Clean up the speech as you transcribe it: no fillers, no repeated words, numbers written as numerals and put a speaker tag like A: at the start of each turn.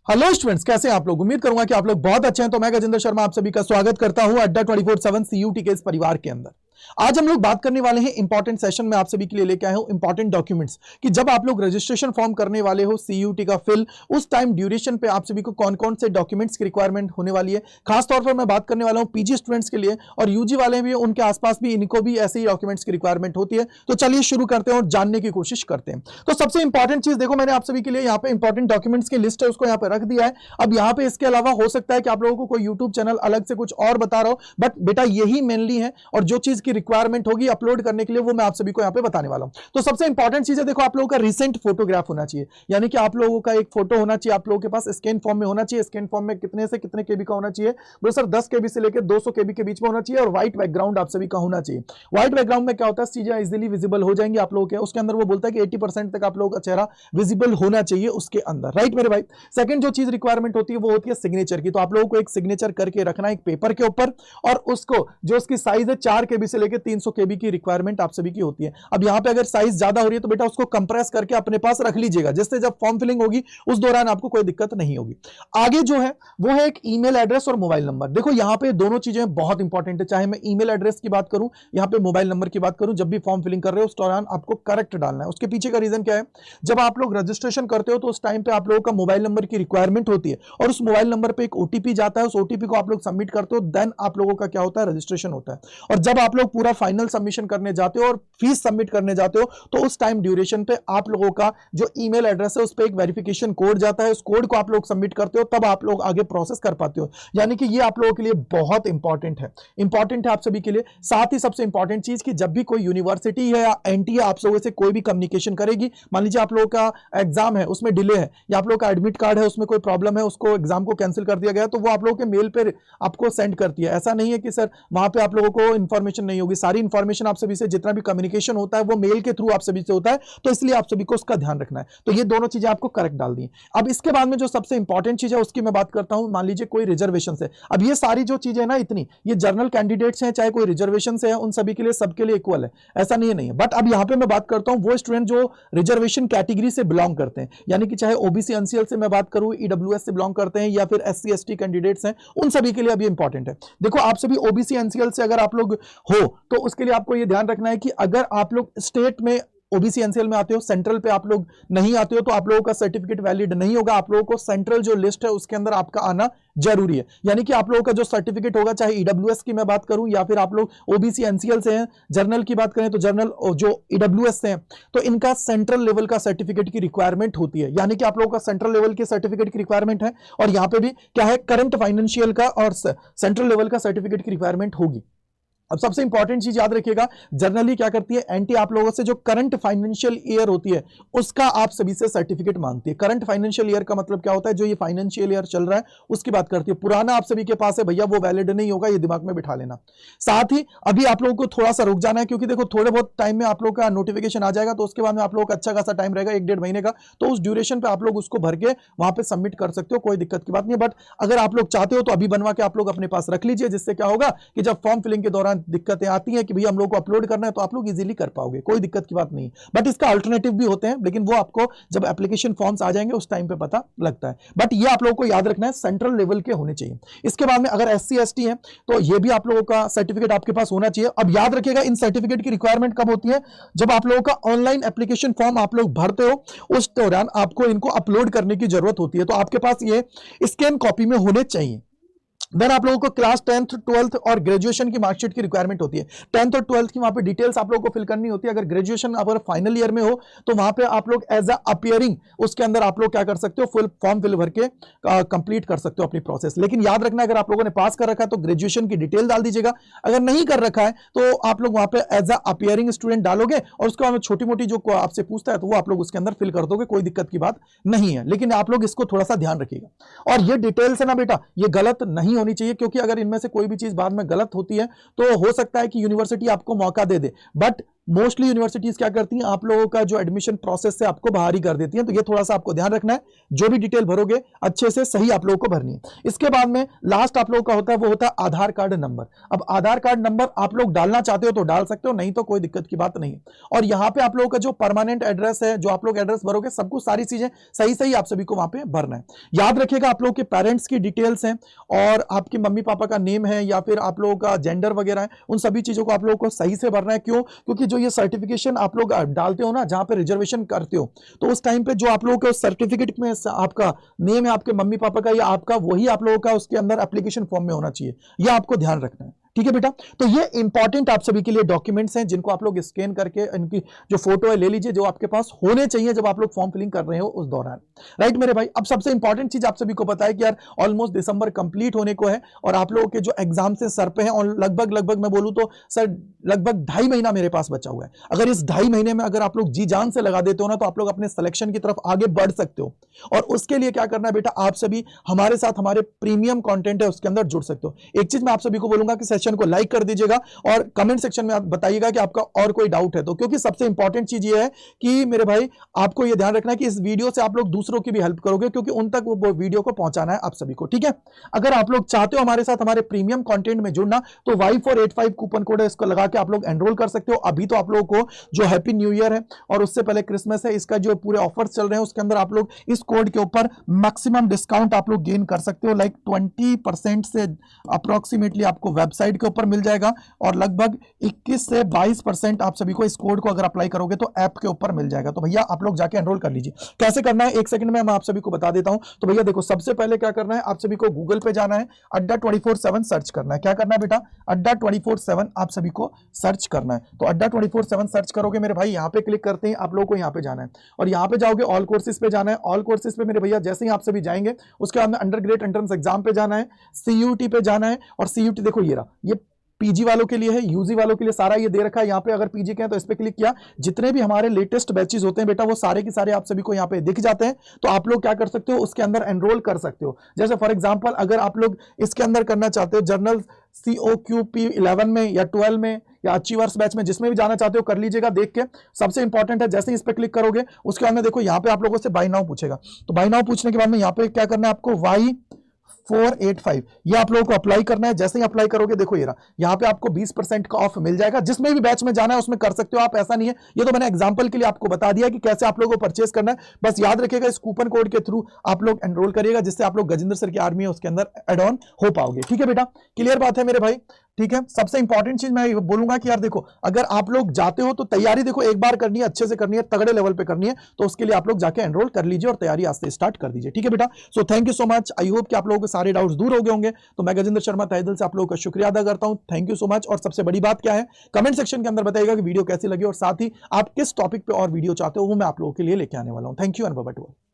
A: Hello students, कैसे हैं आप लोग। उम्मीद करूंगा कि आप लोग बहुत अच्छे हैं। तो मैं गजेंद्र शर्मा आप सभी का स्वागत करता हूं अड्डा 24/7 सीयूटी के इस परिवार के अंदर। आज हम लोग बात करने वाले हैं इंपॉर्टेंट सेशन में आप सभी के लिए लेके आए हूं इंपॉर्टेंट डॉक्यूमेंट्स कि जब आप लोग रजिस्ट्रेशन फॉर्म करने वाले हो सीयूटी का फिल, उस टाइम ड्यूरेशन पे आप सभी को कौन कौन से डॉक्यूमेंट्स की रिक्वायरमेंट होने वाली है। खासतौर पर मैं बात करने वाला हूं पीजी स्टूडेंट्स के लिए, और यूजी वाले भी उनके आसपास भी इनको भी ऐसे ही डॉक्यूमेंट्स की रिक्वायरमेंट होती है। तो चलिए शुरू करते हैं और जानने की कोशिश करते हैं। तो सबसे इंपॉर्टेंट चीज देखो, मैंने आप सभी के लिए यहाँ पे इंपॉर्टेंट डॉक्यूमेंट्स की लिस्ट है उसको यहाँ पे रख दिया है। अब यहाँ पे इसके अलावा हो सकता है कि आप लोगों को कोई यूट्यूब चैनल अलग से कुछ और बता रहा हो, बट बेटा यही मेनली है, और जो चीज की रिक्वायरमेंट होगी अपलोड करने के लिए वो मैं आप सभी को यहाँ पे बताने वाला हूं। तो सबसे इंपॉर्टेंट चीज है, देखो आप लोगों का रिसेंट फोटोग्राफ होना चाहिए, यानी कि आप लोगों का एक फोटो होना चाहिए, आप लोगों के पास स्कैन फॉर्म में होना चाहिए। स्कैन फॉर्म में कितने से कितने केबी का होना चाहिए बोलो सर? 10 केबी से लेकर 200 केबी के बीच में होना चाहिए, और व्हाइट बैकग्राउंड आप सभी का होना चाहिए। व्हाइट बैकग्राउंड में क्या होता है, चीजें इजीली विजिबल हो जाएंगी आप लोगों के। उसके अंदर वो बोलता है कि 80% तक आप लोगों का चेहरा विजिबल होना चाहिए उसके अंदर, राइट मेरे भाई। सेकंड जो चीज रिक्वायरमेंट होती है वो होती है सिग्नेचर की। तो आप लोगों को एक सिग्नेचर करके रखना है एक पेपर के ऊपर, और उसको जो उसकी साइज है 4 केबी से लेकर 300 केबी की रिक्वायरमेंट आप सभी की होती है। अब यहां पे अगर साइज ज्यादा हो रही है तो बेटा उसको कंप्रेस करके अपने पास रख लीजिएगा, जिससे जब फॉर्म फिलिंग होगी उस दौरान आपको कोई दिक्कत नहीं होगी। आगे जो है वो है एक ईमेल एड्रेस और मोबाइल नंबर। देखो यहां पे दोनों चीजें बहुत इंपॉर्टेंट है, चाहे मैं ईमेल एड्रेस की बात करूं, यहां पे मोबाइल नंबर की बात करूं, जब भी फॉर्म फिलिंग कर रहे हो उस दौरान आपको करेक्ट डालना है। उसके पीछे का रीजन क्या है, जब आप लोग रजिस्ट्रेशन करते हो तो उस टाइम पे आप लोगों का मोबाइल नंबर की रिक्वायरमेंट होती है, और उस मोबाइल नंबर पे एक ओटीपी जाता है, उस ओटीपी को आप लोग सबमिट करते हो, देन आप लोगों का क्या होता है, रजिस्ट्रेशन होता है। और जब आप लोग पूरा फाइनल सबमिशन करने जाते हो और फीस सबमिट करने जाते हो तो उस टाइम ड्यूरेशन पे आप लोगों का जो ईमेल एड्रेस है उस पे एक वेरिफिकेशन कोड जाता है, उस कोड को आप लोग सबमिट करते हो, तब आप लोग आगे प्रोसेस कर पाते हो। यानी कि ये आप लोगों के लिए बहुत इंपॉर्टेंट है, इंपॉर्टेंट है आप सभी के लिए। साथ ही सबसे इंपॉर्टेंट चीज कि जब भी कोई यूनिवर्सिटी है या एनटीए आप लोगों से कोई भी कम्युनिकेशन करेगी, मान लीजिए आप लोगों का एग्जाम है उसमें डिले है, या आप लोगों का एडमिट कार्ड है उसमें कोई प्रॉब्लम है, उसको एग्जाम को कैंसिल कर दिया गया, तो वो आप लोगों के मेल पे आपको सेंड करती है। ऐसा नहीं है कि सर वहां पे आप लोगों को इंफॉर्मेशन नहीं होगी, सारी इंफॉर्मेशन आप सभी से जितना भी कम्युनिकेशन होता है वो मेल के थ्रू आप सभी से होता है, तो इसलिए आप सभी को उसका ध्यान रखना है। तो ये दोनों चीजें आपको करेक्ट डाल दी। अब इसके बाद में जो सबसे इंपॉर्टेंट चीज है उसकी मैं बात करता हूं। मान लीजिए कोई रिजर्वेशन से, अब ये सारी जो चीजें है ना, इतनी ये जनरल कैंडिडेट्स हैं चाहे कोई रिजर्वेशन से है, उन सभी के लिए सबके लिए इक्वल है, ऐसा नहीं है। बट अब यहां पे मैं बात करता हूं वो स्टूडेंट जो रिजर्वेशन कैटेगरी से बिलोंग करते हैं, यानी कि चाहे ओबीसी एनसीएल से मैं बात करूं, ईडब्ल्यूएस से बिलोंग करते हैं, या फिर एससी एसटी कैंडिडेट्स हैं, उन सभी के लिए अब ये इंपॉर्टेंट है। देखो आप सभी ओबीसी एनसीएल से अगर आप लोग हो तो उसके लिए आपको ये ध्यान रखना है कि अगर आप लोग स्टेट में ओबीसी एनसीएल में आते हो, सेंट्रल पे आप लोग नहीं आते हो, तो आप लोगों का सर्टिफिकेट वैलिड नहीं होगा। आप लोगों को सेंट्रल जो लिस्ट है उसके अंदर आपका आना जरूरी है, यानी कि आप लोगों का जो सर्टिफिकेट होगा, चाहे ईडब्ल्यूएस की मैं बात करूं या फिर आप लोग ओबीसी एनसीएल से हैं, जर्नल की बात करें तो जर्नल जो ईडब्ल्यूएस से हैं, तो इनका सेंट्रल लेवल का सर्टिफिकेट की रिक्वायरमेंट होती है, यानी कि आप लोगों का सेंट्रल लेवल के सर्टिफिकेट की रिक्वायरमेंट है। और यहां पे भी क्या है, करंट फाइनेंशियल का और सेंट्रल लेवल का सर्टिफिकेट की रिक्वायरमेंट होगी। अब सबसे इंपॉर्टेंट चीज याद रखिएगा, जनरली क्या करती है एनटी आप लोगों से जो करंट फाइनेंशियल ईयर होती है उसका आप सभी से सर्टिफिकेट मांगती है। करंट फाइनेंशियल ईयर का मतलब क्या होता है, जो ये फाइनेंशियल ईयर चल रहा है उसकी बात करती है। पुराना आप सभी के पास है भैया वो वैलिड नहीं होगा, ये दिमाग में बिठा लेना। साथ ही अभी आप लोगों को थोड़ा सा रुक जाना है, क्योंकि देखो थोड़े बहुत टाइम में आप लोग का नोटिफिकेशन आ जाएगा, तो उसके बाद में आप लोग का अच्छा खासा टाइम रहेगा, 1-1.5 महीने का, तो उस ड्यूरेशन पे आप लोग उसको भर के वहां पे सबमिट कर सकते हो, कोई दिक्कत की बात नहीं है। बट अगर आप लोग चाहते हो तो अभी बनवा के आप लोग अपने पास रख लीजिए, जिससे क्या होगा कि जब फॉर्म फिलिंग के दौरान दिक्कतें आती है कि भैया हम लोग को अपलोड करना है, तो आप लोग इजीली कर पाओगे, कोई दिक्कत की बात नहीं। बट इसका अल्टरनेटिव भी होते हैं, लेकिन वो आपको जब एप्लीकेशन फॉर्म्स आ जाएंगे उस टाइम पे पता लगता है। बट ये आप लोगों को याद रखना है सेंट्रल लेवल के होने चाहिए। इसके बाद में अगर एससी एसटी है तो ये भी आप लोगों का सर्टिफिकेट आपके पास होना चाहिए। अब याद रखिएगा इन सर्टिफिकेट की रिक्वायरमेंट कब होती है, जब आप लोगों का ऑनलाइन एप्लीकेशन फॉर्म आप लोग भरते हो उस दौरान आपको इनको अपलोड करने की जरूरत होती है, तो आपके पास ये स्कैन कॉपी में होने चाहिए। देन आप लोगों को क्लास 10th 12th और ग्रेजुएशन की मार्कशीट की रिक्वायरमेंट होती है। 10th और 12th की वहां पे डिटेल्स आप लोगों को फिल करनी होती है। अगर ग्रेजुएशन अगर फाइनल ईयर में हो तो वहां पे आप लोग एज अ अपीयरिंग उसके अंदर आप लोग क्या कर सकते हो, फुल फॉर्म फिल भर के कंप्लीट कर सकते हो अपनी प्रोसेस। लेकिन याद रखना अगर आप लोगों ने पास कर रखा है तो ग्रेजुएशन की डिटेल डाल दीजिएगा, अगर नहीं कर रखा है तो आप लोग वहां पे एज अ अपीयरिंग स्टूडेंट डालोगे, और उसके बाद छोटी मोटी जो आपसे पूछता है तो वो आप लोग उसके अंदर फिल कर दोगे, कोई दिक्कत की बात नहीं है। लेकिन आप लोग इसको थोड़ा सा ध्यान रखिएगा। और ये डिटेल्स है ना बेटा, ये गलत नहीं होनी चाहिए, क्योंकि अगर इनमें से कोई भी चीज बाद में गलत होती है तो हो सकता है कि यूनिवर्सिटी आपको मौका दे दे, बट मोस्टली यूनिवर्सिटीज क्या करती हैं, आप लोगों का जो एडमिशन प्रोसेस है आपको बाहर ही कर देती हैं, तो ये थोड़ा सा आपको ध्यान रखना है। जो भी डिटेल भरोगे अच्छे से सही आप लोगों को भरनी है। इसके बाद में लास्ट आप लोगों का होता है वो होता है आधार कार्ड नंबर। अब आधार कार्ड नंबर आप लोग डालना चाहते हो तो डाल सकते हो, नहीं तो कोई दिक्कत की बात नहीं है। और यहां पे आप लोगों का जो परमानेंट एड्रेस है, जो आप लोग एड्रेस भरोगे, सब कुछ सारी चीजें सही सही आप सभी को वहां पे भरना है। याद रखिएगा आप लोगों के पेरेंट्स की डिटेल्स हैं और आपके मम्मी पापा का नेम है या फिर आप लोगों का जेंडर वगैरह है, उन सभी चीजों को आप लोगों को सही से भरना है। क्यों? क्योंकि जो ये सर्टिफिकेशन आप लोग डालते हो ना, जहां पे रिजर्वेशन करते हो, तो उस टाइम पे जो आप लोगों के सर्टिफिकेट में आपका नेम है आपके मम्मी पापा का या आपका, वही आप लोगों का उसके अंदर एप्लीकेशन फॉर्म में होना चाहिए। यह आपको ध्यान रखना है, ठीक है बेटा। तो ये इंपॉर्टेंट आप सभी के लिए डॉक्यूमेंट्स हैं जिनको आप लोग स्कैन करके इनकी जो फोटो है ले लीजिए, जो आपके पास होने चाहिए जब आप लोग फॉर्म फिलिंग कर रहे हो उस दौरान। राइट मेरे भाई, अब सबसे इंपॉर्टेंट चीज आप सभी को पता है कि यार ऑलमोस्ट दिसंबर कंप्लीट होने को है और आप लोगों के जो एग्जाम से सर पे हैं, और लगभग मैं बोलूं तो सर लगभग 2.5 महीना मेरे पास बचा हुआ है। अगर इस 2.5 महीने में अगर आप लोग जी जान से लगा देते हो ना, तो आप लोग अपने सिलेक्शन की तरफ आगे बढ़ सकते हो। और उसके लिए क्या करना है बेटा, आप सभी हमारे साथ हमारे प्रीमियम कंटेंट है उसके अंदर जुड़ सकते हो। एक चीज मैं आप सभी को बोलूंगा कि सेशन को लाइक कर दीजिएगा और कमेंट सेक्शन में आप बताइएगा कि आपका और कोई डाउट है तो, क्योंकि सबसे इंपॉर्टेंट चीज ये है कि मेरे भाई आपको ये ध्यान रखना है कि इस वीडियो से आप लोग दूसरों की भी हेल्प करोगे, क्योंकि उन तक वो वीडियो को पहुंचाना है आप सभी को, ठीक है। अगर आप लोग चाहते हो हमारे साथ हमारे प्रीमियम कंटेंट में जुड़ना, तो Y485 कूपन कोड है, इसको लगा के आप लोग एनरोल कर सकते हो। अभी तो आप लोगों को जो हैप्पी न्यू ईयर है और उससे पहले क्रिसमस है, इसका जो पूरे ऑफर्स चल रहे हैं उसके अंदर आप लोग इस कोड के ऊपर मैक्सिमम डिस्काउंट आप लोग गेन कर सकते हो। लाइक 20% से अप्रोक्सीमेटली आपको वेबसाइट के ऊपर मिल जाएगा और लगभग 21 से 22% आप सभी को इस कोड को अगर अप्लाई करोगे तो ऐप के ऊपर मिल जाएगा। तो भैया आप लोग जाके एनरोल कर लीजिए। कैसे करना है एक सेकंड में मैं आप सभी को बता देता हूं। तो भैया देखो, सबसे पहले क्या करना है, आप सभी को गूगल पे जाना है, अड्डा 24/7 सर्च करना है। क्या करना है बेटा, अड्डा 24/7 आप सभी को सर्च करना है। तो अड्डा 24/7 सर्च करोगे मेरे भाई, यहाँ पे क्लिक करते ही आप लोगों को यहाँ पे जाना है और यहाँ पे जाओगे ऑल कोर्सेज पे जाना है। ऑल कोर्सेज पे मेरे भैया जैसे ही आप सभी जाएंगे उसके बाद में अंडर ग्रेड एंट्रेंस एग्जाम पे जाना है, CUT पे जाना है। और CUT देखो ये रहा, ये पीजी वालों के लिए है, यूजी वालों के लिए सारा ये दे रखा है। यहाँ पे अगर पीजी के हैं तो इस पे क्लिक किया, जितने भी हमारे लेटेस्ट बैचेस होते हैं बेटा वो सारे के सारे आप सभी को यहाँ पे दिख जाते हैं। तो आप लोग क्या कर सकते हो, उसके अंदर एनरोल कर सकते हो। जैसे फॉर एग्जांपल अगर आप लोग इसके अंदर करना चाहते हो जर्नल COQP 11 में या 12 में या अचीवर्स बैच में, जिसमें भी जाना चाहते हो कर लीजिएगा देख के। सबसे इंपॉर्टेंट है जैसे ही इस पे क्लिक करोगे उसके बाद में देखो यहाँ पे आप लोगों से बाय नाउ पूछेगा। तो बाय नाउ पूछने के बाद में यहाँ पे क्या करना है आपको, Y485 ये आप लोगों को अप्लाई करना है। जैसे ही अप्लाई करोगे देखो ये रहा, यहाँ पे आपको 20% का ऑफ मिल जाएगा। जिसमें भी बैच में जाना है उसमें कर सकते हो आप, ऐसा नहीं है। ये तो मैंने एग्जांपल के लिए आपको बता दिया कि कैसे आप लोगों को परचेस करना है। बस याद रखिएगा इस कूपन कोड के थ्रू आप लोग एनरोल करिएगा, जिससे आप लोग गजेंद्र सर की आर्मी है उसके अंदर एड ऑन हो पाओगे, ठीक है बेटा। क्लियर बात है मेरे भाई, ठीक है। सबसे इंपॉर्टेंट चीज मैं बोलूंगा कि यार देखो, अगर आप लोग जाते हो तो तैयारी देखो एक बार करनी है, अच्छे से करनी है, तगड़े लेवल पे करनी है। तो उसके लिए आप लोग जाके एनरोल कर लीजिए और तैयारी आज से स्टार्ट कर दीजिए, ठीक है बेटा। So thank you so much, I hope कि आप लोगों के सारे डाउट्स दूर हो गए होंगे। तो मैं गजेंद्र शर्मा तहे दिल से आप लोगों का शुक्रिया अदा करता हूं। Thank you so much. और सबसे बड़ी बात क्या है, कमेंट सेक्शन के अंदर बताइएगा कि वीडियो कैसी लगी और साथ ही आप किस टॉपिक पे और वीडियो चाहते हो, वो मैं आप लोगों के लिए लेके आने वाला हूं। Thank you and bye bye.